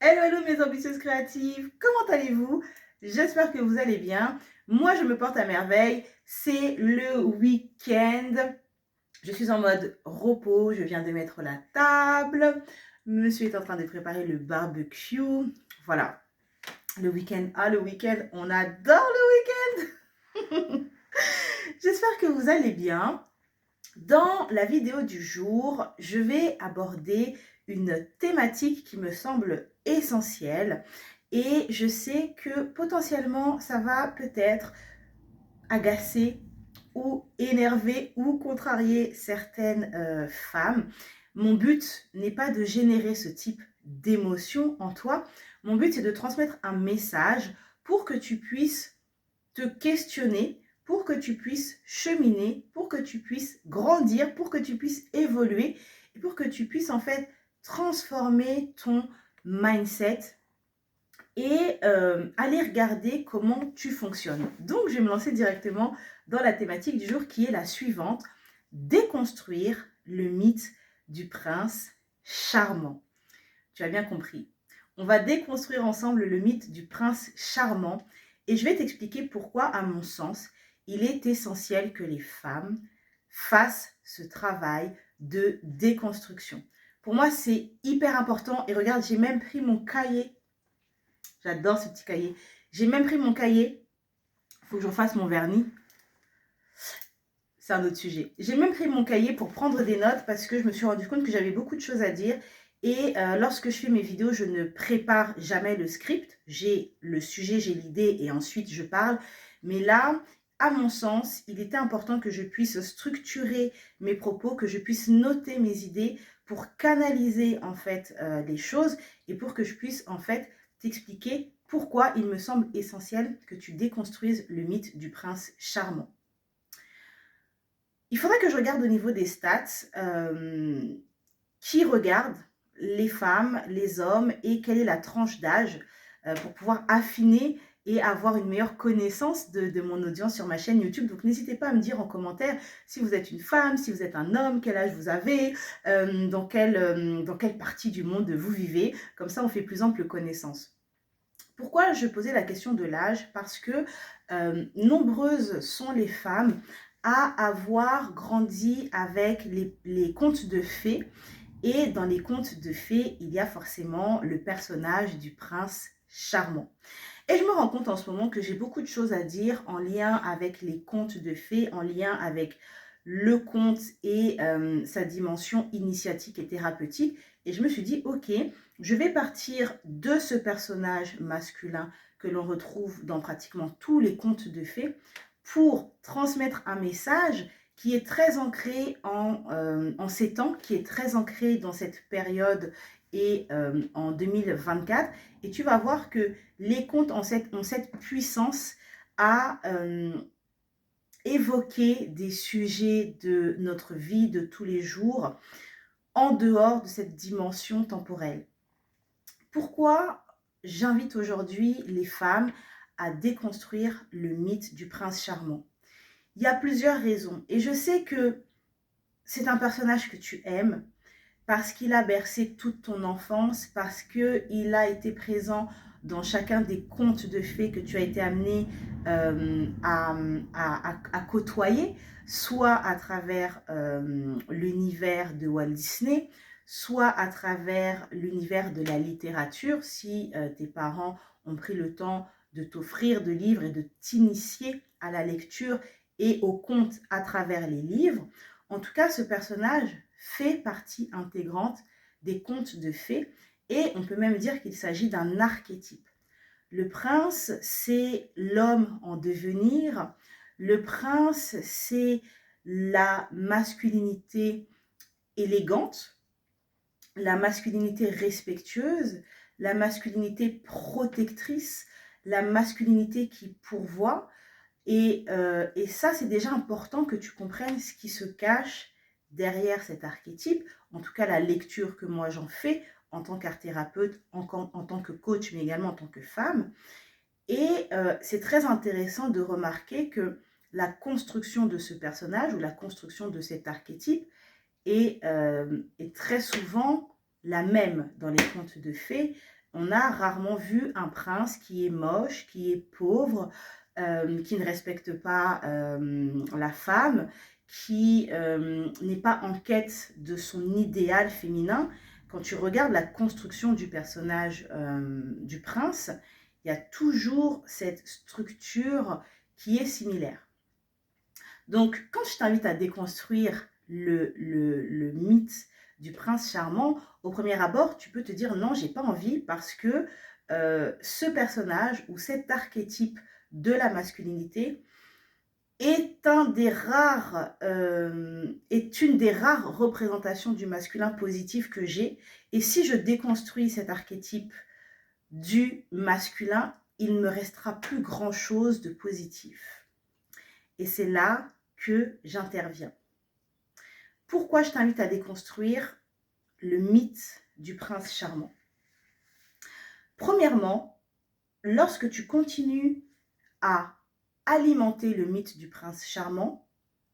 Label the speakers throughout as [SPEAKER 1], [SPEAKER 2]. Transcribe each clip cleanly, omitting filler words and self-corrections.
[SPEAKER 1] Hello, hello mes ambitieuses créatives, comment allez-vous? J'espère que vous allez bien. Moi, je me porte à merveille. C'est le week-end. Je suis en mode repos. Je viens de mettre la table. Monsieur est en train de préparer le barbecue. Voilà, le week-end. Ah, le week-end, on adore le week-end. J'espère que vous allez bien. Dans la vidéo du jour, je vais aborder une thématique qui me semble essentielle et je sais que potentiellement ça va peut-être agacer ou énerver ou contrarier certaines femmes. Mon but n'est pas de générer ce type d'émotion en toi. Mon but, c'est de transmettre un message pour que tu puisses te questionner, pour que tu puisses cheminer, pour que tu puisses grandir, pour que tu puisses évoluer et pour que tu puisses en fait transformer ton mindset et aller regarder comment tu fonctionnes. Donc, je vais me lancer directement dans la thématique du jour qui est la suivante: déconstruire le mythe du prince charmant. Tu as bien compris. On va déconstruire ensemble le mythe du prince charmant et je vais t'expliquer pourquoi, à mon sens, il est essentiel que les femmes fassent ce travail de déconstruction. Pour moi, c'est hyper important et regarde, j'ai même pris mon cahier. J'adore ce petit cahier. J'ai même pris mon cahier. Il faut que je refasse mon vernis. C'est un autre sujet. J'ai même pris mon cahier pour prendre des notes parce que je me suis rendu compte que j'avais beaucoup de choses à dire. Et lorsque je fais mes vidéos, je ne prépare jamais le script. J'ai le sujet, j'ai l'idée et ensuite je parle. Mais là, à mon sens, il était important que je puisse structurer mes propos, que je puisse noter mes idées pour canaliser en fait les choses et pour que je puisse en fait t'expliquer pourquoi il me semble essentiel que tu déconstruises le mythe du prince charmant. Il faudrait que je regarde au niveau des stats qui regarde les femmes, les hommes et quelle est la tranche d'âge pour pouvoir affiner et avoir une meilleure connaissance de mon audience sur ma chaîne YouTube. Donc n'hésitez pas à me dire en commentaire si vous êtes une femme, si vous êtes un homme, quel âge vous avez, dans quelle partie du monde vous vivez. Comme ça, on fait plus ample connaissance. Pourquoi je posais la question de l'âge? Parce que nombreuses sont les femmes à avoir grandi avec les contes de fées. Et dans les contes de fées, il y a forcément le personnage du prince charmant. Et je me rends compte en ce moment que j'ai beaucoup de choses à dire en lien avec les contes de fées, en lien avec le conte et sa dimension initiatique et thérapeutique. Et je me suis dit, ok, je vais partir de ce personnage masculin que l'on retrouve dans pratiquement tous les contes de fées pour transmettre un message qui est très ancré en ces temps, qui est très ancré dans cette période et en 2024. Et tu vas voir que les contes ont cette puissance à évoquer des sujets de notre vie de tous les jours en dehors de cette dimension temporelle. Pourquoi j'invite aujourd'hui les femmes à déconstruire le mythe du prince charmant? Il y a plusieurs raisons et je sais que c'est un personnage que tu aimes parce qu'il a bercé toute ton enfance, parce qu'il a été présent dans chacun des contes de fées que tu as été amené à côtoyer, soit à travers l'univers de Walt Disney, soit à travers l'univers de la littérature, si tes parents ont pris le temps de t'offrir de livres et de t'initier à la lecture et aux contes à travers les livres. En tout cas, ce personnage fait partie intégrante des contes de fées et on peut même dire qu'il s'agit d'un archétype. Le prince, c'est l'homme en devenir. Le prince, c'est la masculinité élégante, la masculinité respectueuse, la masculinité protectrice, la masculinité qui pourvoit. Et ça, c'est déjà important que tu comprennes ce qui se cache derrière cet archétype, en tout cas la lecture que moi j'en fais en tant qu'art thérapeute, en tant que coach, mais également en tant que femme. Et c'est très intéressant de remarquer que la construction de ce personnage ou la construction de cet archétype est très souvent la même dans les contes de fées. on a rarement vu un prince qui est moche, qui est pauvre, qui ne respecte pas la femme, qui n'est pas en quête de son idéal féminin. Quand tu regardes la construction du personnage du prince, il y a toujours cette structure qui est similaire. Donc, quand je t'invite à déconstruire le mythe du prince charmant, au premier abord, tu peux te dire non, j'ai pas envie parce que ce personnage ou cet archétype de la masculinité est une des rares représentations du masculin positif que j'ai. Et si je déconstruis cet archétype du masculin, il ne me restera plus grand-chose de positif. Et c'est là que j'interviens. Pourquoi je t'invite à déconstruire le mythe du prince charmant? Premièrement, lorsque tu continues à alimenter le mythe du prince charmant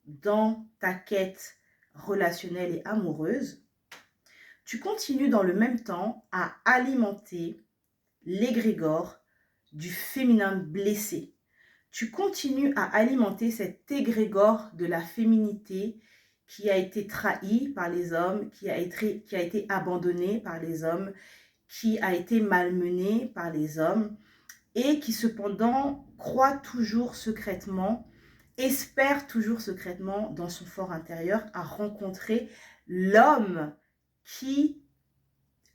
[SPEAKER 1] dans ta quête relationnelle et amoureuse, tu continues dans le même temps à alimenter l'égrégore du féminin blessé. Tu continues à alimenter cet égrégore de la féminité qui a été trahie par les hommes, qui a été abandonnée par les hommes, qui a été malmenée par les hommes et qui cependant croit toujours secrètement, espère toujours secrètement dans son fort intérieur à rencontrer l'homme qui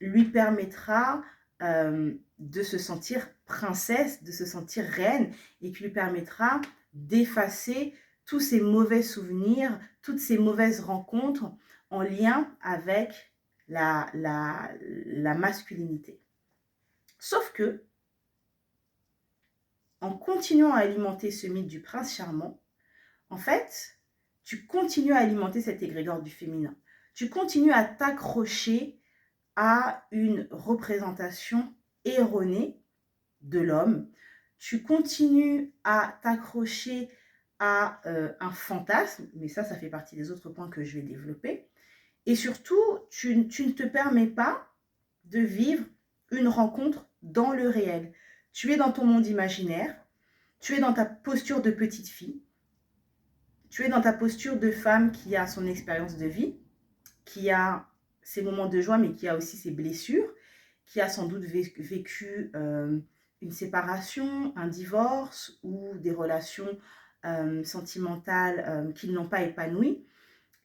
[SPEAKER 1] lui permettra de se sentir princesse, de se sentir reine et qui lui permettra d'effacer tous ces mauvais souvenirs, toutes ces mauvaises rencontres en lien avec la masculinité. Sauf que, en continuant à alimenter ce mythe du prince charmant, en fait, tu continues à alimenter cet égrégore du féminin. Tu continues à t'accrocher à une représentation erronée de l'homme. Tu continues à t'accrocher à un fantasme, mais ça fait partie des autres points que je vais développer. Et surtout, tu ne te permets pas de vivre une rencontre dans le réel. Tu es dans ton monde imaginaire, tu es dans ta posture de petite fille, tu es dans ta posture de femme qui a son expérience de vie, qui a ses moments de joie, mais qui a aussi ses blessures, qui a sans doute vécu une séparation, un divorce ou des relations sentimentales qui n'ont pas épanouies.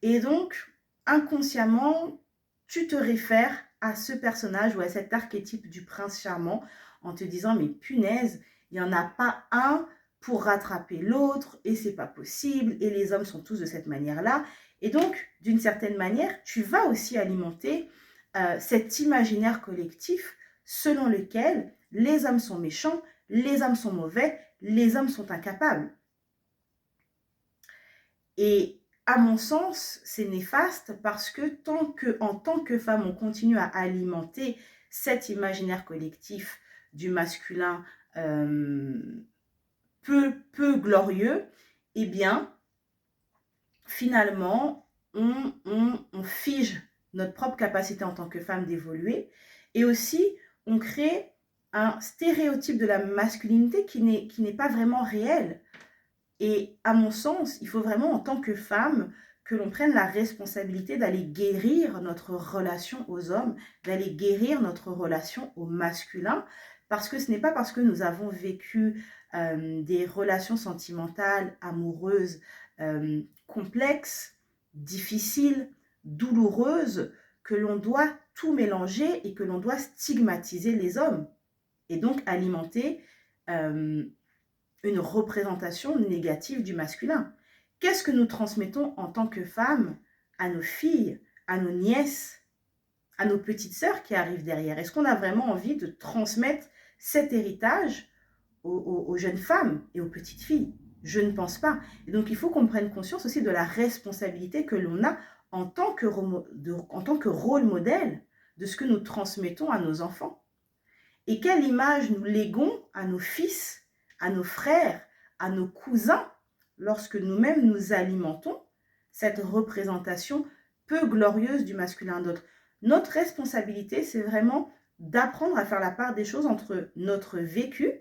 [SPEAKER 1] Et donc, inconsciemment, tu te réfères à ce personnage ou à cet archétype du prince charmant en te disant, mais punaise, il n'y en a pas un pour rattraper l'autre et c'est pas possible et les hommes sont tous de cette manière-là. Et donc, d'une certaine manière, tu vas aussi alimenter cet imaginaire collectif selon lequel les hommes sont méchants, les hommes sont mauvais, les hommes sont incapables. Et à mon sens, c'est néfaste parce que en tant que femme, on continue à alimenter cet imaginaire collectif du masculin peu glorieux, eh bien, finalement, on fige notre propre capacité en tant que femme d'évoluer et aussi on crée un stéréotype de la masculinité qui n'est pas vraiment réel. Et à mon sens, il faut vraiment en tant que femme que l'on prenne la responsabilité d'aller guérir notre relation aux hommes, d'aller guérir notre relation au masculin, parce que ce n'est pas parce que nous avons vécu des relations sentimentales, amoureuses, complexes, difficiles, douloureuses, que l'on doit tout mélanger et que l'on doit stigmatiser les hommes et donc alimenter une représentation négative du masculin. Qu'est-ce que nous transmettons en tant que femmes à nos filles, à nos nièces, à nos petites sœurs qui arrivent derrière? Est-ce qu'on a vraiment envie de transmettre cet héritage aux jeunes femmes et aux petites filles? Je ne pense pas. Et donc, il faut qu'on prenne conscience aussi de la responsabilité que l'on a en tant que rôle modèle de ce que nous transmettons à nos enfants. Et quelle image nous léguons à nos fils, à nos frères, à nos cousins, lorsque nous-mêmes nous alimentons cette représentation peu glorieuse du masculin d'autre. Notre responsabilité, c'est vraiment d'apprendre à faire la part des choses entre notre vécu,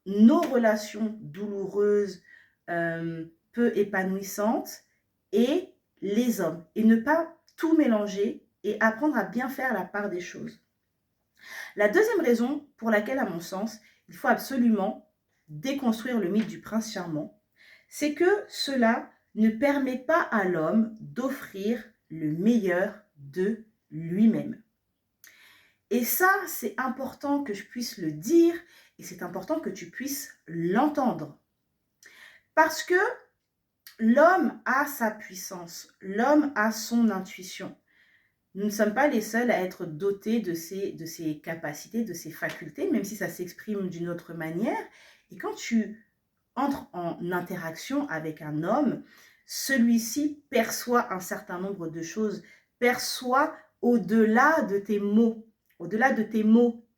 [SPEAKER 1] nos relations douloureuses, peu épanouissantes et les hommes. Et ne pas tout mélanger et apprendre à bien faire la part des choses. La deuxième raison pour laquelle, à mon sens, il faut absolument déconstruire le mythe du prince charmant, c'est que cela ne permet pas à l'homme d'offrir le meilleur de lui-même. Et ça, c'est important que je puisse le dire et c'est important que tu puisses l'entendre. Parce que l'homme a sa puissance, l'homme a son intuition. Nous ne sommes pas les seuls à être dotés de ces capacités, de ces facultés, même si ça s'exprime d'une autre manière. Et quand tu entres en interaction avec un homme, celui-ci perçoit un certain nombre de choses, perçoit au-delà de tes mots,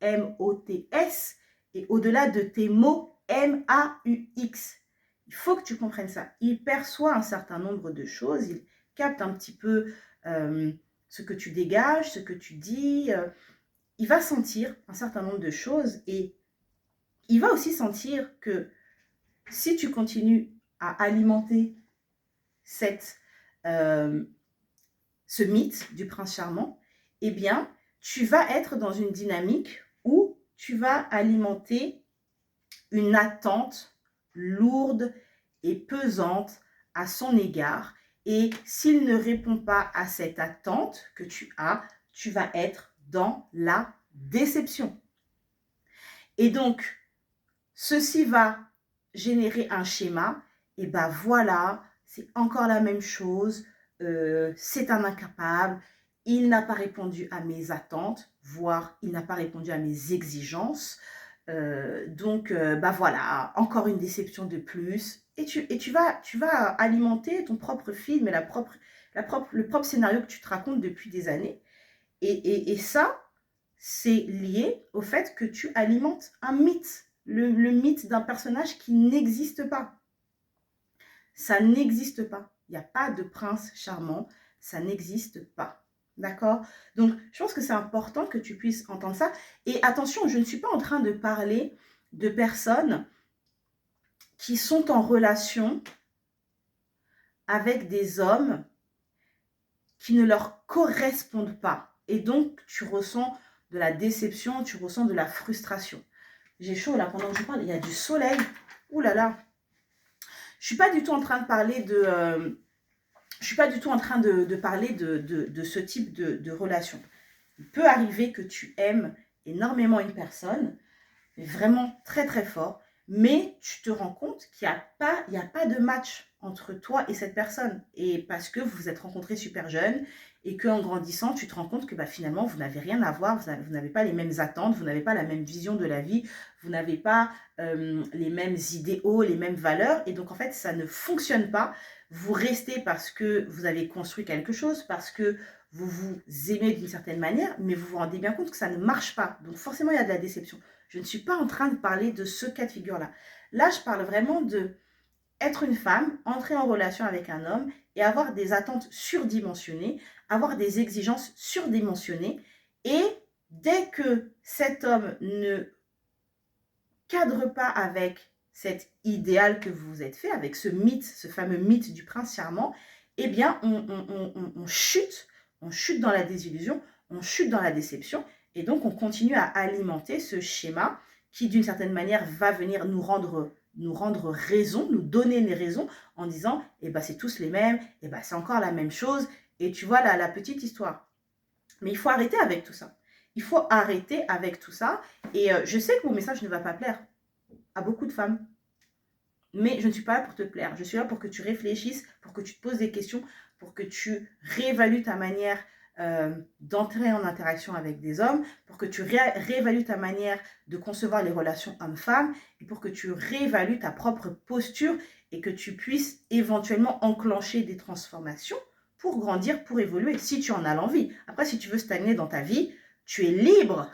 [SPEAKER 1] M-O-T-S, et au-delà de tes mots M-A-U-X. Il faut que tu comprennes ça. Il perçoit un certain nombre de choses, il capte un petit peu ce que tu dégages, ce que tu dis. Il va sentir un certain nombre de choses et il va aussi sentir que si tu continues à alimenter ce mythe du prince charmant, eh bien, tu vas être dans une dynamique où tu vas alimenter une attente lourde et pesante à son égard. Et s'il ne répond pas à cette attente que tu as, tu vas être dans la déception. Et donc, ceci va générer un schéma. Et ben voilà, c'est encore la même chose. C'est un incapable. Il n'a pas répondu à mes attentes, voire il n'a pas répondu à mes exigences. Donc, voilà, encore une déception de plus. Et tu vas alimenter ton propre film et le propre scénario que tu te racontes depuis des années. Et ça, c'est lié au fait que tu alimentes un mythe, le mythe d'un personnage qui n'existe pas. Ça n'existe pas. Il n'y a pas de prince charmant. Ça n'existe pas. D'accord? Donc, je pense que c'est important que tu puisses entendre ça. Et attention, je ne suis pas en train de parler de personnes qui sont en relation avec des hommes qui ne leur correspondent pas. Et donc, tu ressens de la déception, tu ressens de la frustration. J'ai chaud là pendant que je parle, il y a du soleil. Ouh là là. Je suis pas du tout en train de parler de... je suis pas du tout en train de parler de ce type de relation. Il peut arriver que tu aimes énormément une personne, mais vraiment très très fort, mais tu te rends compte qu'il n'y a pas de match entre toi et cette personne. Et parce que vous vous êtes rencontrés super jeunes et qu'en grandissant, tu te rends compte que finalement, vous n'avez rien à voir, vous n'avez pas les mêmes attentes, vous n'avez pas la même vision de la vie, vous n'avez pas les mêmes idéaux, les mêmes valeurs. Et donc, en fait, ça ne fonctionne pas. Vous restez parce que vous avez construit quelque chose, parce que vous vous aimez d'une certaine manière, mais vous vous rendez bien compte que ça ne marche pas. Donc, forcément, il y a de la déception. Je ne suis pas en train de parler de ce cas de figure-là. Là, je parle vraiment de être une femme, entrer en relation avec un homme et avoir des attentes surdimensionnées, avoir des exigences surdimensionnées. Et dès que cet homme ne cadre pas avec cet idéal que vous vous êtes fait, avec ce mythe, ce fameux mythe du prince charmant, eh bien, on chute dans la désillusion, on chute dans la déception. Et donc, on continue à alimenter ce schéma qui, d'une certaine manière, va venir nous rendre raison, nous donner des raisons en disant, eh ben, c'est tous les mêmes, eh ben, c'est encore la même chose. Et tu vois, la petite histoire. Mais il faut arrêter avec tout ça. Il faut arrêter avec tout ça. Et je sais que mon message ne va pas plaire à beaucoup de femmes. Mais je ne suis pas là pour te plaire. Je suis là pour que tu réfléchisses, pour que tu te poses des questions, pour que tu réévalues ta manière d'entrer en interaction avec des hommes, pour que tu réévalues ta manière de concevoir les relations hommes-femmes et pour que tu réévalues ta propre posture et que tu puisses éventuellement enclencher des transformations pour grandir, pour évoluer, si tu en as l'envie. Après, si tu veux stagner dans ta vie, tu es libre.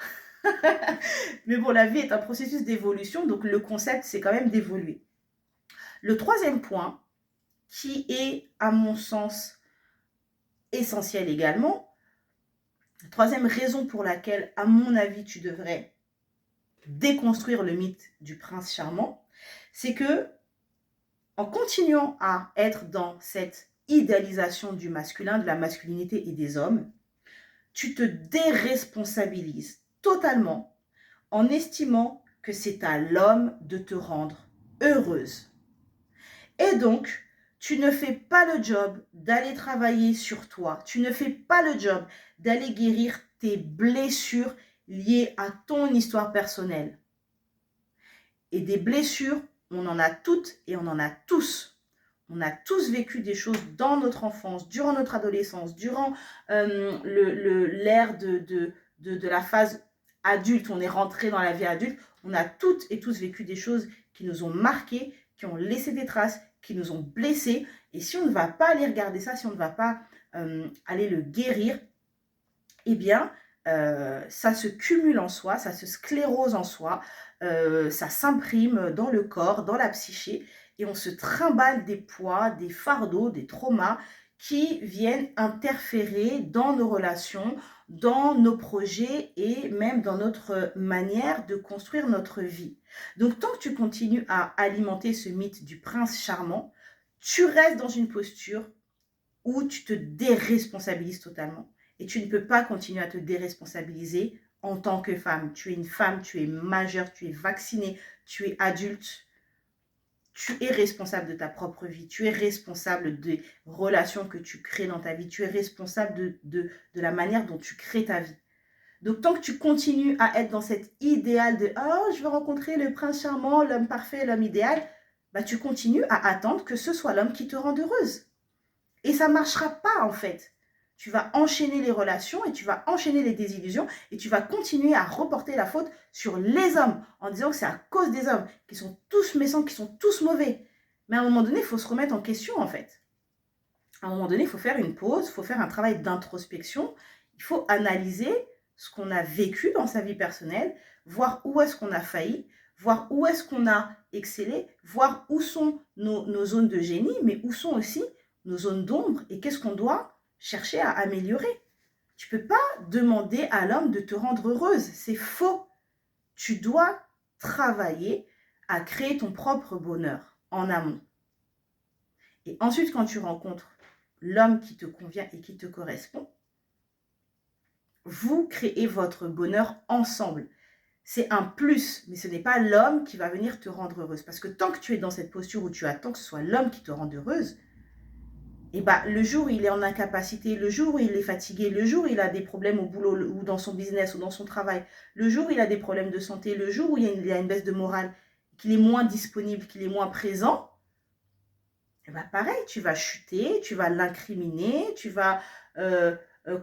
[SPEAKER 1] Mais bon, la vie est un processus d'évolution, donc le concept, c'est quand même d'évoluer. Le troisième point, qui est, à mon sens, essentiel également, La troisième raison pour laquelle, à mon avis, tu devrais déconstruire le mythe du prince charmant, c'est que en continuant à être dans cette idéalisation du masculin, de la masculinité et des hommes, tu te déresponsabilises totalement en estimant que c'est à l'homme de te rendre heureuse. Et donc, tu ne fais pas le job d'aller travailler sur toi. Tu ne fais pas le job d'aller guérir tes blessures liées à ton histoire personnelle. Et des blessures, on en a toutes et on en a tous. On a tous vécu des choses dans notre enfance, durant notre adolescence, durant l'ère de la phase adulte. On est rentré dans la vie adulte. On a toutes et tous vécu des choses qui nous ont marqués, qui ont laissé des traces, qui nous ont blessés. Et si on ne va pas aller regarder ça, si on ne va pas aller le guérir, eh bien, ça se cumule en soi, ça se sclérose en soi, ça s'imprime dans le corps, dans la psyché, et on se trimballe des poids, des fardeaux, des traumas qui viennent interférer dans nos relations, dans nos projets et même dans notre manière de construire notre vie. Donc, tant que tu continues à alimenter ce mythe du prince charmant, tu restes dans une posture où tu te déresponsabilises totalement. Et tu ne peux pas continuer à te déresponsabiliser en tant que femme. Tu es une femme, tu es majeure, tu es vaccinée, tu es adulte. Tu es responsable de ta propre vie. Tu es responsable des relations que tu crées dans ta vie. Tu es responsable de la manière dont tu crées ta vie. Donc, tant que tu continues à être dans cet idéal de « Oh, je veux rencontrer le prince charmant, l'homme parfait, l'homme idéal », bah, tu continues à attendre que ce soit l'homme qui te rende heureuse. Et ça ne marchera pas en fait. Tu vas enchaîner les relations et tu vas enchaîner les désillusions et tu vas continuer à reporter la faute sur les hommes en disant que c'est à cause des hommes, qui sont tous méchants, qui sont tous mauvais. Mais à un moment donné, il faut se remettre en question en fait. À un moment donné, il faut faire une pause, il faut faire un travail d'introspection, il faut analyser ce qu'on a vécu dans sa vie personnelle, voir où est-ce qu'on a failli, voir où est-ce qu'on a excellé, voir où sont nos zones de génie, mais où sont aussi nos zones d'ombre et qu'est-ce qu'on doit chercher à améliorer. Tu ne peux pas demander à l'homme de te rendre heureuse, c'est faux. Tu dois travailler à créer ton propre bonheur en amont. Et ensuite, quand tu rencontres l'homme qui te convient et qui te correspond, vous créez votre bonheur ensemble. C'est un plus, mais ce n'est pas l'homme qui va venir te rendre heureuse. Parce que tant que tu es dans cette posture où tu attends que ce soit l'homme qui te rende heureuse, et bah, le jour où il est en incapacité, le jour où il est fatigué, le jour où il a des problèmes au boulot ou dans son business ou dans son travail, le jour où il a des problèmes de santé, le jour où il y a une baisse de morale, qu'il est moins disponible, qu'il est moins présent, et bah pareil, tu vas chuter, tu vas l'incriminer, tu vas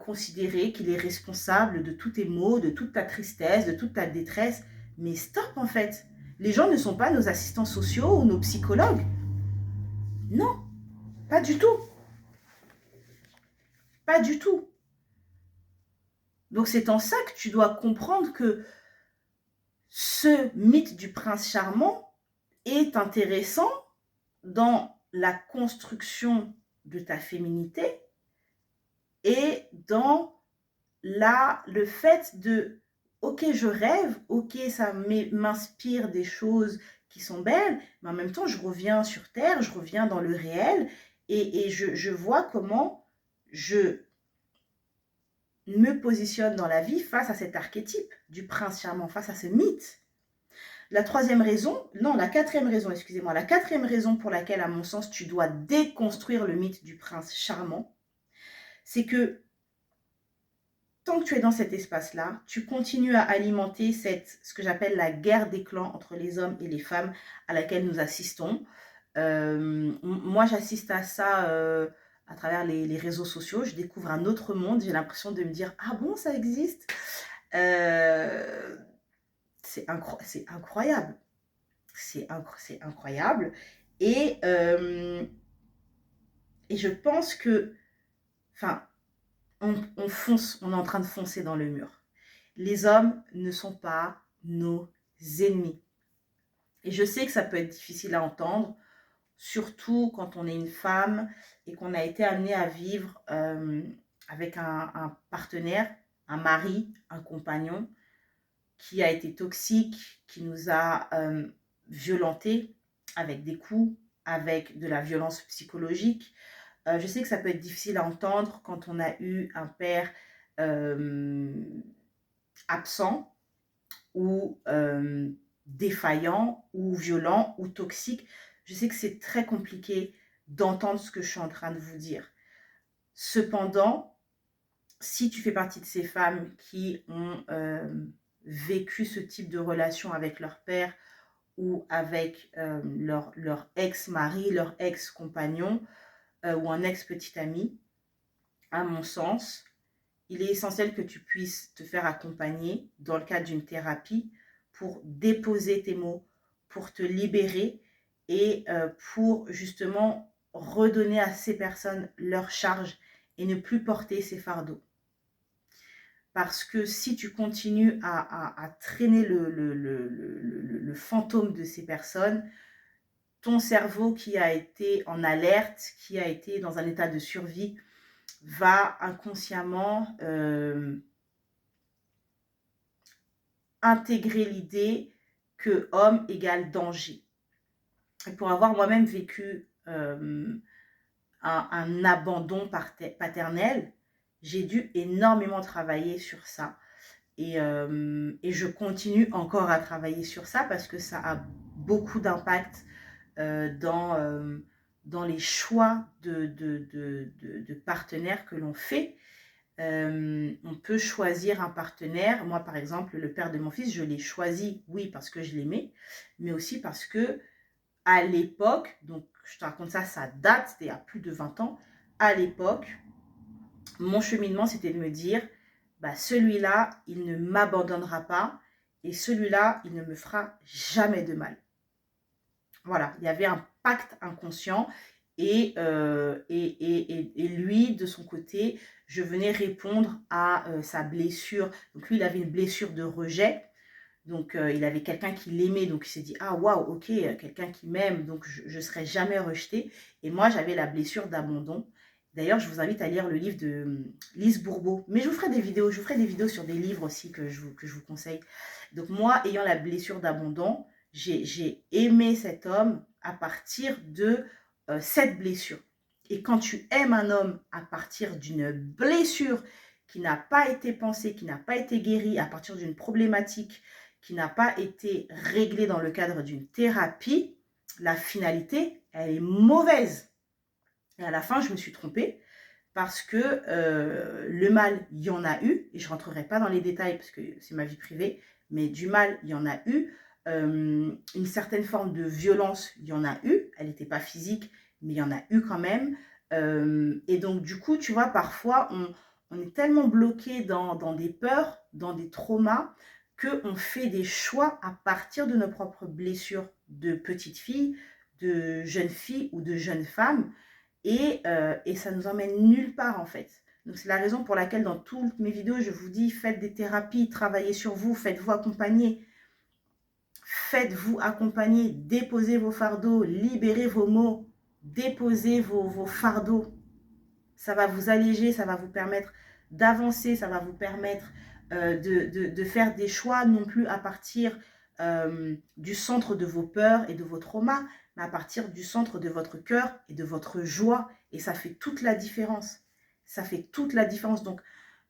[SPEAKER 1] considérer qu'il est responsable de tous tes maux, de toute ta tristesse, de toute ta détresse. Mais stop en fait. Les gens ne sont pas nos assistants sociaux ou nos psychologues. Non, pas du tout. Pas du tout. Donc c'est en ça que tu dois comprendre que ce mythe du prince charmant est intéressant dans la construction de ta féminité et dans le fait de ok, je rêve, ok, ça m'inspire des choses qui sont belles, mais en même temps, je reviens sur Terre, je reviens dans le réel et je vois comment je me positionne dans la vie face à cet archétype du prince charmant, face à ce mythe. La quatrième raison, excusez-moi, la quatrième raison pour laquelle, à mon sens, tu dois déconstruire le mythe du prince charmant, c'est que tant que tu es dans cet espace-là, tu continues à alimenter ce que j'appelle la guerre des clans entre les hommes et les femmes à laquelle nous assistons. Moi, j'assiste à ça à travers les réseaux sociaux. Je découvre un autre monde. J'ai l'impression de me dire « Ah bon, ça existe ?» C'est incroyable. C'est incroyable. Et je pense que... Enfin, on fonce, on est en train de foncer dans le mur. Les hommes ne sont pas nos ennemis. Et je sais que ça peut être difficile à entendre, surtout quand on est une femme et qu'on a été amené à vivre avec un partenaire un mari, un compagnon qui a été toxique, qui nous a violentés avec des coups, avec de la violence psychologique. Je sais que ça peut être difficile à entendre quand on a eu un père absent ou défaillant ou violent ou toxique. Je sais que c'est très compliqué d'entendre ce que je suis en train de vous dire. Cependant, si tu fais partie de ces femmes qui ont vécu ce type de relation avec leur père ou avec leur ex-mari, leur ex-compagnon ou un ex-petit ami, à mon sens, il est essentiel que tu puisses te faire accompagner dans le cadre d'une thérapie pour déposer tes mots, pour te libérer et pour justement redonner à ces personnes leur charge et ne plus porter ces fardeaux. Parce que si tu continues à traîner le fantôme de ces personnes, ton cerveau qui a été en alerte, qui a été dans un état de survie, va inconsciemment intégrer l'idée que homme égale danger. Et pour avoir moi-même vécu un abandon paternel, j'ai dû énormément travailler sur ça. Et je continue encore à travailler sur ça parce que ça a beaucoup d'impact dans les choix de partenaires que l'on fait. On peut choisir un partenaire. Moi, par exemple, le père de mon fils, je l'ai choisi, oui, parce que je l'aimais, mais aussi parce que à l'époque, donc je te raconte ça, ça date, c'était il y a plus de 20 ans, à l'époque, mon cheminement, c'était de me dire, bah, celui-là, il ne m'abandonnera pas et celui-là, il ne me fera jamais de mal. Voilà, il y avait un pacte inconscient et lui, de son côté, je venais répondre à sa blessure. Donc lui, il avait une blessure de rejet. Donc il avait quelqu'un qui l'aimait. Donc il s'est dit, ah waouh, ok, quelqu'un qui m'aime, donc je ne serai jamais rejetée. Et moi, j'avais la blessure d'abandon. D'ailleurs, je vous invite à lire le livre de Lise Bourbeau. Mais je vous ferai des vidéos, sur des livres aussi que je vous conseille. Donc moi, ayant la blessure d'abandon, j'ai aimé cet homme à partir de cette blessure. Et quand tu aimes un homme à partir d'une blessure qui n'a pas été pensée, qui n'a pas été guérie, à partir d'une problématique qui n'a pas été réglée dans le cadre d'une thérapie, la finalité, elle est mauvaise. Et à la fin, je me suis trompée parce que le mal, il y en a eu, et je ne rentrerai pas dans les détails parce que c'est ma vie privée, mais du mal, il y en a eu. Une certaine forme de violence, il y en a eu. Elle n'était pas physique, mais il y en a eu quand même. Et donc, du coup, tu vois, parfois, on est tellement bloqué dans des peurs, dans des traumas, qu'on fait des choix à partir de nos propres blessures de petite fille, de jeune fille ou de jeune femme. Et ça nous emmène nulle part en fait. Donc c'est la raison pour laquelle dans toutes mes vidéos, je vous dis, faites des thérapies, travaillez sur vous, faites-vous accompagner. Faites-vous accompagner, déposez vos fardeaux, libérez vos mots, déposez vos fardeaux. Ça va vous alléger, ça va vous permettre d'avancer, ça va vous permettre de faire des choix non plus à partir du centre de vos peurs et de vos traumas, mais à partir du centre de votre cœur et de votre joie. Et ça fait toute la différence. Ça fait toute la différence. Donc,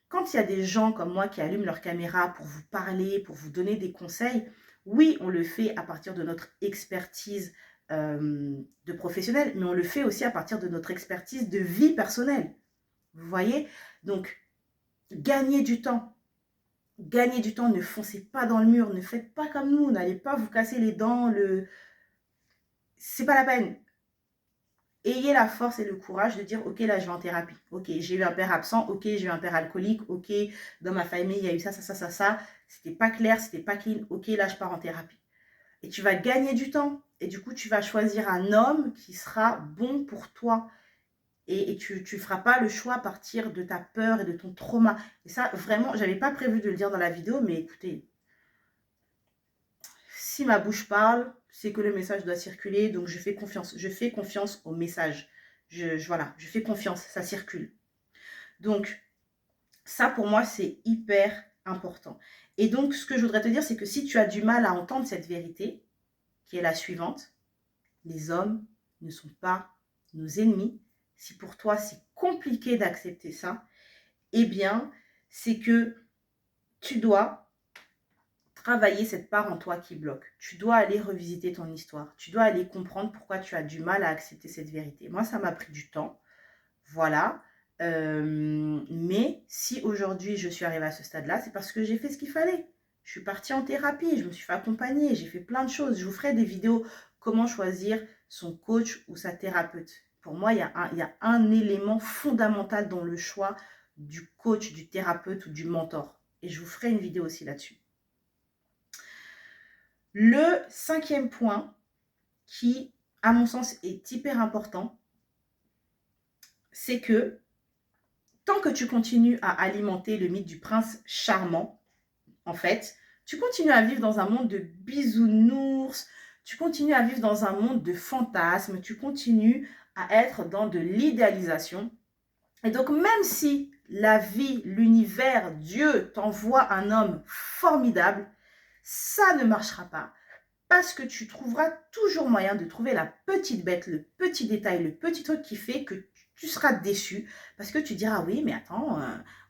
[SPEAKER 1] quand il y a des gens comme moi qui allument leur caméra pour vous parler, pour vous donner des conseils, oui, on le fait à partir de notre expertise de professionnel, mais on le fait aussi à partir de notre expertise de vie personnelle. Vous voyez? Donc, gagnez du temps. Gagnez du temps, ne foncez pas dans le mur, ne faites pas comme nous, n'allez pas vous casser les dents, c'est pas la peine. Ayez la force et le courage de dire, ok, là, je vais en thérapie. Ok, j'ai eu un père absent. Ok, j'ai eu un père alcoolique. Ok, dans ma famille, il y a eu ça, ça, ça, ça, ça. C'était pas clair, c'était pas clean. Ok, là, je pars en thérapie. Et tu vas gagner du temps. Et du coup, tu vas choisir un homme qui sera bon pour toi. Et tu ne feras pas le choix à partir de ta peur et de ton trauma. Et ça, vraiment, je n'avais pas prévu de le dire dans la vidéo, mais écoutez, si ma bouche parle, c'est que le message doit circuler, donc je fais confiance. Je fais confiance au message. Voilà, je fais confiance, ça circule. Donc, Ça, pour moi, c'est hyper important. Et donc, ce que je voudrais te dire, c'est que si tu as du mal à entendre cette vérité, qui est la suivante, les hommes ne sont pas nos ennemis. Si pour toi, c'est compliqué d'accepter ça, eh bien, c'est que tu dois travailler cette part en toi qui bloque. Tu dois aller revisiter ton histoire. Tu dois aller comprendre pourquoi tu as du mal à accepter cette vérité. Moi, ça m'a pris du temps. Voilà. Mais si aujourd'hui je suis arrivée à ce stade-là, c'est parce que j'ai fait ce qu'il fallait. Je suis partie en thérapie, je me suis fait accompagner, j'ai fait plein de choses. Je vous ferai des vidéos comment choisir son coach ou sa thérapeute. Pour moi, il y a un élément fondamental dans le choix du coach, du thérapeute ou du mentor. Et je vous ferai une vidéo aussi là-dessus. Le 5e point qui, à mon sens, est hyper important, c'est que tant que tu continues à alimenter le mythe du prince charmant, en fait, tu continues à vivre dans un monde de bisounours, tu continues à vivre dans un monde de fantasmes, tu continues à être dans de l'idéalisation. Et donc, même si la vie, l'univers, Dieu t'envoie un homme formidable, ça ne marchera pas. Parce que tu trouveras toujours moyen de trouver la petite bête, le petit détail, le petit truc qui fait que tu seras déçu. Parce que tu diras, oui, mais attends,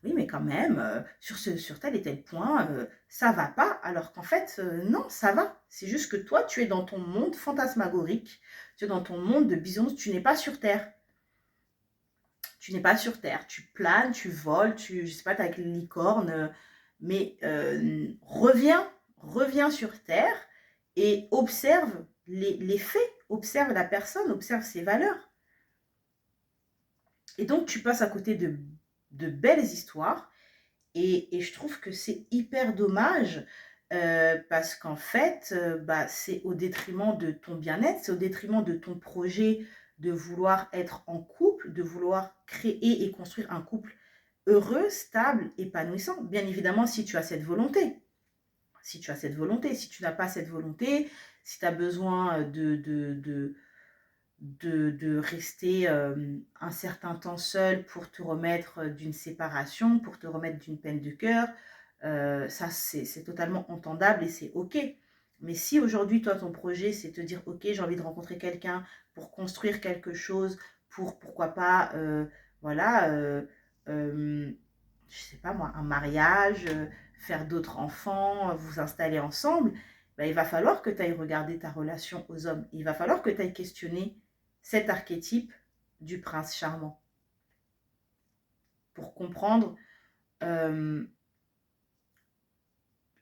[SPEAKER 1] oui, mais quand même, sur tel et tel point, ça va pas. Alors qu'en fait, non, ça va. C'est juste que toi, tu es dans ton monde fantasmagorique, tu es dans ton monde de bisounours, tu n'es pas sur Terre. Tu n'es pas sur Terre. Tu planes, tu voles, je sais pas, tu avec les licornes, mais reviens sur Terre et observe les faits, observe la personne, observe ses valeurs. Et donc, tu passes à côté de belles histoires. Et je trouve que c'est hyper dommage parce qu'en fait, c'est au détriment de ton bien-être, c'est au détriment de ton projet de vouloir être en couple, de vouloir créer et construire un couple heureux, stable, épanouissant. Bien évidemment, si tu as cette volonté. Si tu as cette volonté, si tu n'as pas cette volonté, si tu as besoin de rester un certain temps seul pour te remettre d'une séparation, pour te remettre d'une peine de cœur, ça c'est totalement entendable et c'est ok. Mais si aujourd'hui toi ton projet c'est te dire ok j'ai envie de rencontrer quelqu'un pour construire quelque chose, pour pourquoi pas voilà je sais pas moi un mariage, faire d'autres enfants, vous installer ensemble, il va falloir que tu ailles regarder ta relation aux hommes. Il va falloir que tu ailles questionner cet archétype du prince charmant pour comprendre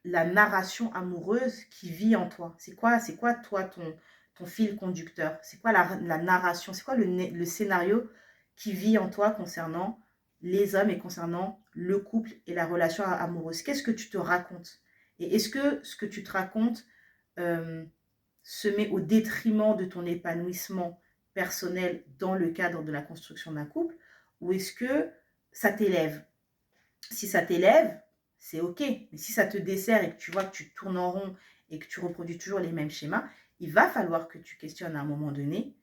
[SPEAKER 1] la narration amoureuse qui vit en toi. C'est quoi toi ton fil conducteur? C'est quoi la narration? C'est quoi le scénario qui vit en toi concernant les hommes et concernant le couple et la relation amoureuse? Qu'est-ce que tu te racontes? Et est-ce que ce que tu te racontes se met au détriment de ton épanouissement personnel dans le cadre de la construction d'un couple, ou est-ce que ça t'élève? Si ça t'élève, c'est ok, mais si ça te dessert et que tu vois que tu tournes en rond et que tu reproduis toujours les mêmes schémas, il va falloir que tu questionnes à un moment donné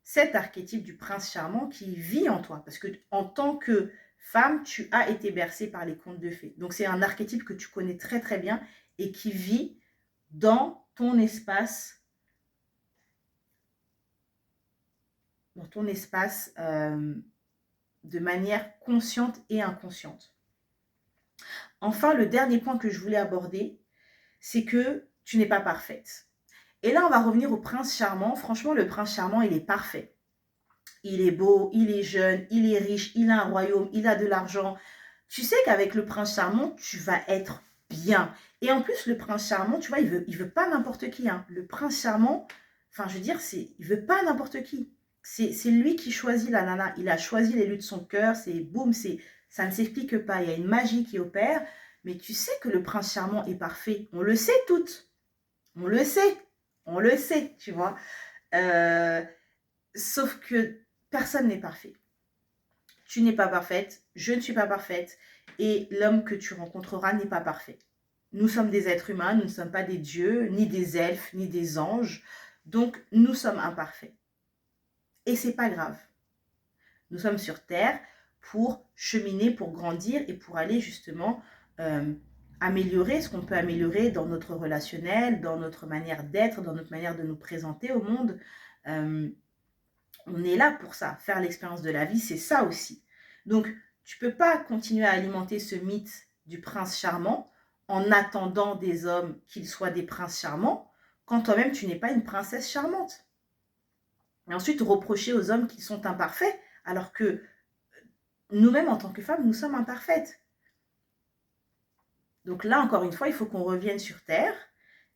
[SPEAKER 1] cet archétype du prince charmant qui vit en toi, parce que en tant que femme, tu as été bercée par les contes de fées. Donc c'est un archétype que tu connais très très bien et qui vit dans ton espace de manière consciente et inconsciente. Enfin, le dernier point que je voulais aborder, c'est que tu n'es pas parfaite. Et là, on va revenir au prince charmant. Franchement, le prince charmant, il est parfait. Il est beau, il est jeune, il est riche, il a un royaume, il a de l'argent. Tu sais qu'avec le prince charmant, tu vas être bien. Et en plus, le prince charmant, tu vois, il veut pas n'importe qui. Hein. Le prince charmant, enfin, je veux dire, il veut pas n'importe qui. C'est lui qui choisit la nana. Il a choisi l'élu de son cœur. C'est boum, ça ne s'explique pas. Il y a une magie qui opère. Mais tu sais que le prince charmant est parfait. On le sait toutes. On le sait. On le sait, tu vois. Sauf que personne n'est parfait. Tu n'es pas parfaite. Je ne suis pas parfaite. Et l'homme que tu rencontreras n'est pas parfait. Nous sommes des êtres humains. Nous ne sommes pas des dieux, ni des elfes, ni des anges. Donc, nous sommes imparfaits. Et c'est pas grave. Nous sommes sur Terre. pour cheminer, pour grandir et pour aller justement améliorer ce qu'on peut améliorer dans notre relationnel, dans notre manière d'être, dans notre manière de nous présenter au monde. On est là pour ça, faire l'expérience de la vie, c'est ça aussi. Donc, tu peux pas continuer à alimenter ce mythe du prince charmant en attendant des hommes qu'ils soient des princes charmants, quand toi-même tu n'es pas une princesse charmante. Et ensuite, reprocher aux hommes qu'ils sont imparfaits, alors que nous-mêmes, en tant que femmes, nous sommes imparfaites. Donc là, encore une fois, il faut qu'on revienne sur Terre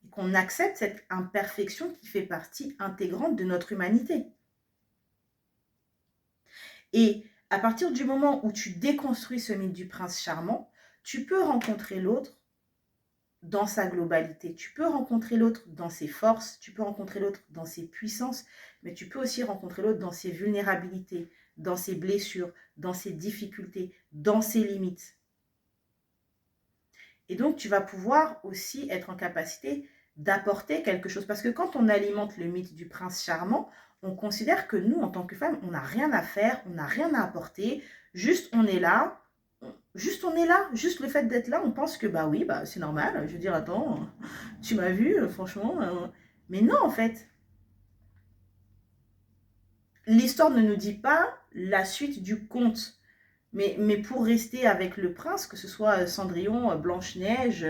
[SPEAKER 1] et qu'on accepte cette imperfection qui fait partie intégrante de notre humanité. Et à partir du moment où tu déconstruis ce mythe du prince charmant, tu peux rencontrer l'autre dans sa globalité. Tu peux rencontrer l'autre dans ses forces, tu peux rencontrer l'autre dans ses puissances, mais tu peux aussi rencontrer l'autre dans ses vulnérabilités, dans ses blessures, dans ses difficultés, dans ses limites. Et donc, tu vas pouvoir aussi être en capacité d'apporter quelque chose. Parce que quand on alimente le mythe du prince charmant, on considère que nous, en tant que femmes, on n'a rien à faire, on n'a rien à apporter. Juste, on est là. Juste, on est là. Juste le fait d'être là, on pense que, bah oui, bah c'est normal. Je veux dire, attends, tu m'as vu, franchement. Mais non, en fait. L'histoire ne nous dit pas la suite du conte. Mais pour rester avec le prince, que ce soit Cendrillon, Blanche-Neige,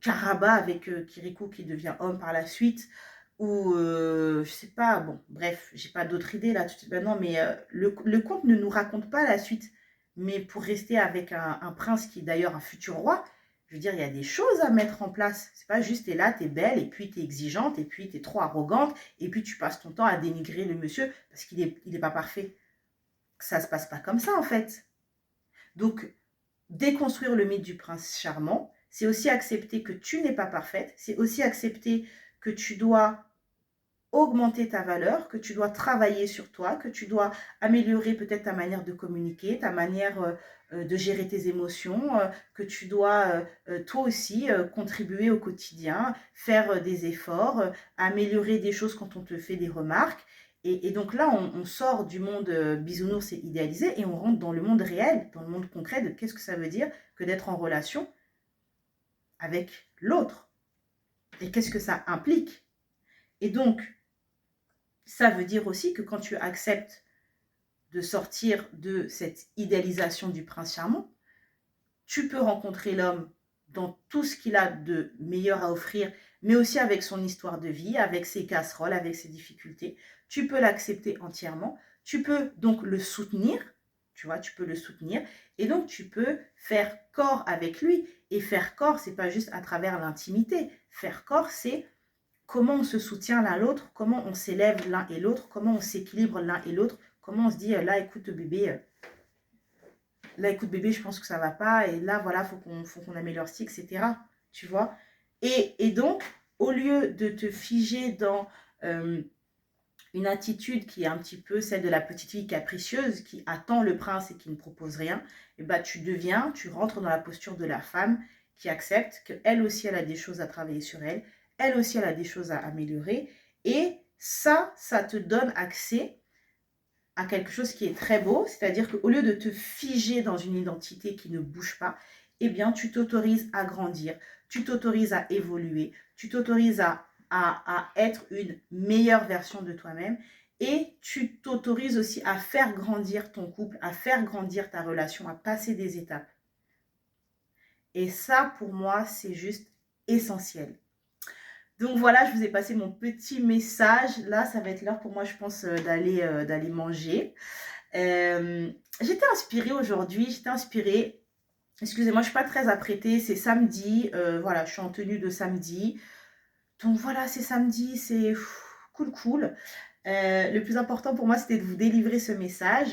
[SPEAKER 1] Caraba avec Kirikou qui devient homme par la suite, ou je sais pas, bon, bref, j'ai pas d'autres idées là tout de suite maintenant, mais le conte ne nous raconte pas la suite. Mais pour rester avec un prince qui est d'ailleurs un futur roi, je veux dire, il y a des choses à mettre en place. C'est pas juste t'es là, t'es belle, et puis t'es exigeante, et puis t'es trop arrogante, et puis tu passes ton temps à dénigrer le monsieur parce qu'il est pas parfait. Ça se passe pas comme ça en fait. Donc, déconstruire le mythe du prince charmant, c'est aussi accepter que tu n'es pas parfaite, c'est aussi accepter que tu dois augmenter ta valeur, que tu dois travailler sur toi, que tu dois améliorer peut-être ta manière de communiquer, ta manière de gérer tes émotions, que tu dois toi aussi contribuer au quotidien, faire des efforts, améliorer des choses quand on te fait des remarques. Et donc là, on sort du monde bisounours et idéalisé et on rentre dans le monde réel, dans le monde concret de qu'est-ce que ça veut dire que d'être en relation avec l'autre. Et qu'est-ce que ça implique. Et donc, ça veut dire aussi que quand tu acceptes de sortir de cette idéalisation du prince charmant, tu peux rencontrer l'homme dans tout ce qu'il a de meilleur à offrir, mais aussi avec son histoire de vie, avec ses casseroles, avec ses difficultés. Tu peux l'accepter entièrement. Tu peux donc le soutenir, tu vois, tu peux le soutenir. Et donc, tu peux faire corps avec lui. Et faire corps, c'est pas juste à travers l'intimité. Faire corps, c'est comment on se soutient l'un l'autre, comment on s'élève l'un et l'autre, comment on s'équilibre l'un et l'autre, comment on se dit, là, écoute bébé, je pense que ça va pas, et là, voilà, faut qu'on améliore ci, etc. Tu vois. Et donc, au lieu de te figer dans une attitude qui est un petit peu celle de la petite fille capricieuse, qui attend le prince et qui ne propose rien, et bah, tu rentres dans la posture de la femme qui accepte qu'elle aussi, elle a des choses à travailler sur elle, elle aussi, elle a des choses à améliorer. Et ça te donne accès à quelque chose qui est très beau, c'est-à-dire qu'au lieu de te figer dans une identité qui ne bouge pas, eh bien, tu t'autorises à grandir, tu t'autorises à évoluer, tu t'autorises à être une meilleure version de toi-même et tu t'autorises aussi à faire grandir ton couple, à faire grandir ta relation, à passer des étapes. Et ça, pour moi, c'est juste essentiel. Donc voilà, je vous ai passé mon petit message. Là, ça va être l'heure pour moi, je pense, d'aller manger. J'étais inspirée aujourd'hui, excusez-moi, je ne suis pas très apprêtée, c'est samedi, voilà, je suis en tenue de samedi. Donc voilà, c'est samedi, c'est cool. Le plus important pour moi, c'était de vous délivrer ce message.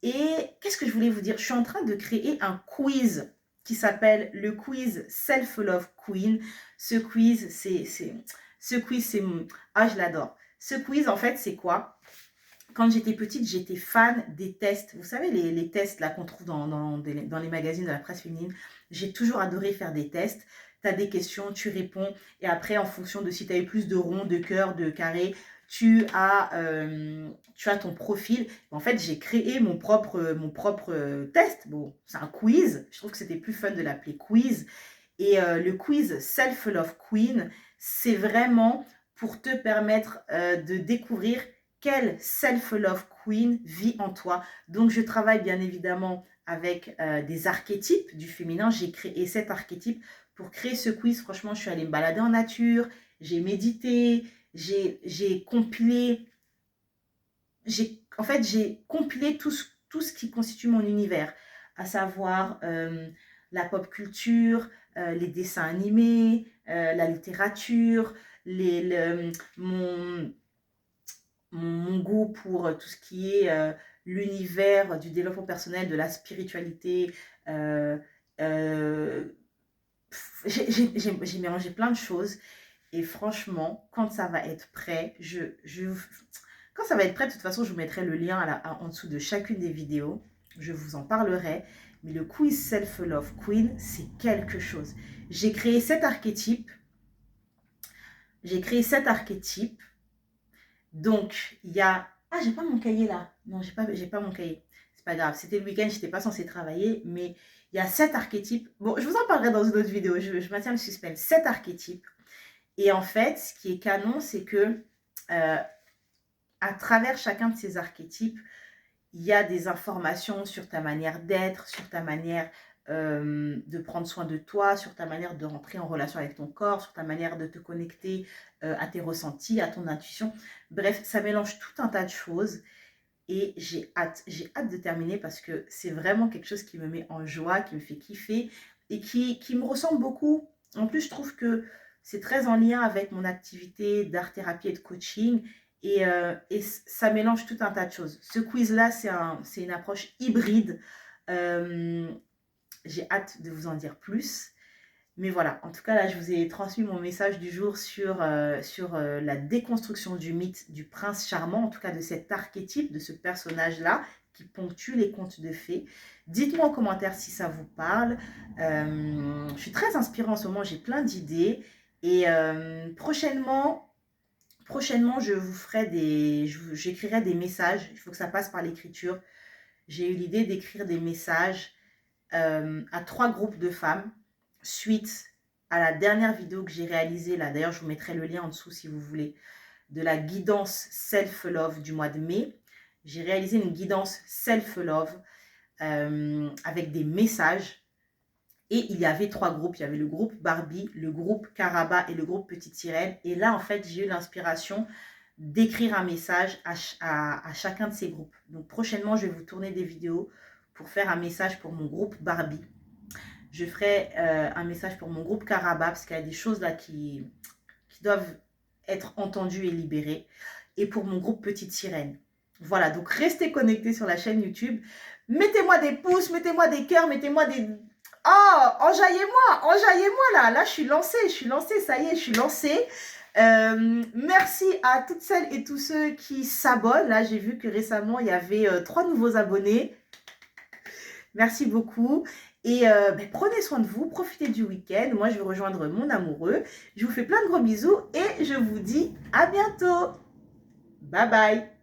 [SPEAKER 1] Et qu'est-ce que je voulais vous dire? Je suis en train de créer un quiz qui s'appelle le quiz Self-Love Queen. Ce quiz, je l'adore. Ce quiz, en fait, c'est quoi? Quand j'étais petite, j'étais fan des tests. Vous savez, les tests là qu'on trouve dans les magazines de la presse féminine. J'ai toujours adoré faire des tests. Tu as des questions, tu réponds. Et après, en fonction de si tu as eu plus de ronds, de cœurs, de carrés, tu as ton profil. En fait, j'ai créé mon propre test. Bon, c'est un quiz. Je trouve que c'était plus fun de l'appeler quiz. Et le quiz Self-Love Queen, c'est vraiment pour te permettre de découvrir quelle Self-Love Queen vit en toi. Donc, je travaille bien évidemment avec des archétypes du féminin. J'ai créé 7 archétypes pour créer ce quiz. Franchement, je suis allée me balader en nature, j'ai médité, j'ai compilé, en fait, j'ai compilé tout ce qui constitue mon univers, à savoir la pop culture, les dessins animés, la littérature, mon goût pour tout ce qui est l'univers du développement personnel, de la spiritualité. Euh, euh, j'ai mélangé plein de choses. Et franchement, quand ça va être prêt, quand ça va être prêt, de toute façon, je vous mettrai le lien en dessous de chacune des vidéos. Je vous en parlerai. Mais le quiz Self-Love Queen, c'est quelque chose. J'ai créé 7 archétypes. Donc, il y a... Ah, j'ai pas mon cahier là. Non, j'ai pas mon cahier. C'est pas grave. C'était le week-end, je n'étais pas censée travailler. Mais il y a 7 archétypes. Bon, je vous en parlerai dans une autre vidéo. Je maintiens le suspense. 7 archétypes. Et en fait, ce qui est canon, c'est que à travers chacun de ces archétypes, il y a des informations sur ta manière d'être, sur ta manière de prendre soin de toi, sur ta manière de rentrer en relation avec ton corps, sur ta manière de te connecter à tes ressentis, à ton intuition. Bref, ça mélange tout un tas de choses et j'ai hâte de terminer parce que c'est vraiment quelque chose qui me met en joie, qui me fait kiffer et qui me ressemble beaucoup. En plus, je trouve que c'est très en lien avec mon activité d'art-thérapie et de coaching et ça mélange tout un tas de choses. Ce quiz-là, c'est une approche hybride. J'ai hâte de vous en dire plus. Mais voilà, en tout cas, là, je vous ai transmis mon message du jour sur la déconstruction du mythe du prince charmant, en tout cas de cet archétype, de ce personnage-là qui ponctue les contes de fées. Dites-moi en commentaire si ça vous parle. Je suis très inspirée en ce moment, j'ai plein d'idées. Et prochainement, j'écrirai des messages. Il faut que ça passe par l'écriture. J'ai eu l'idée d'écrire des messages à 3 groupes de femmes suite à la dernière vidéo que j'ai réalisée, là d'ailleurs je vous mettrai le lien en dessous si vous voulez, de la guidance Self-Love du mois de mai. J'ai réalisé une guidance Self-Love avec des messages et il y avait 3 groupes. Il y avait le groupe Barbie, le groupe Caraba et le groupe Petite Sirène. Et là en fait j'ai eu l'inspiration d'écrire un message à chacun de ces groupes. Donc prochainement je vais vous tourner des vidéos pour faire un message pour mon groupe Barbie. Je ferai un message pour mon groupe Caraba parce qu'il y a des choses là qui doivent être entendues et libérées. Et pour mon groupe Petite Sirène. Voilà, donc restez connectés sur la chaîne YouTube. Mettez-moi des pouces, mettez-moi des cœurs, mettez-moi des... Oh, enjaillez-moi là. Là, je suis lancée, ça y est, je suis lancée. Merci à toutes celles et tous ceux qui s'abonnent. Là, j'ai vu que récemment, il y avait 3 nouveaux abonnés. Merci beaucoup. Et prenez soin de vous, profitez du week-end. Moi, je vais rejoindre mon amoureux. Je vous fais plein de gros bisous et je vous dis à bientôt. Bye bye.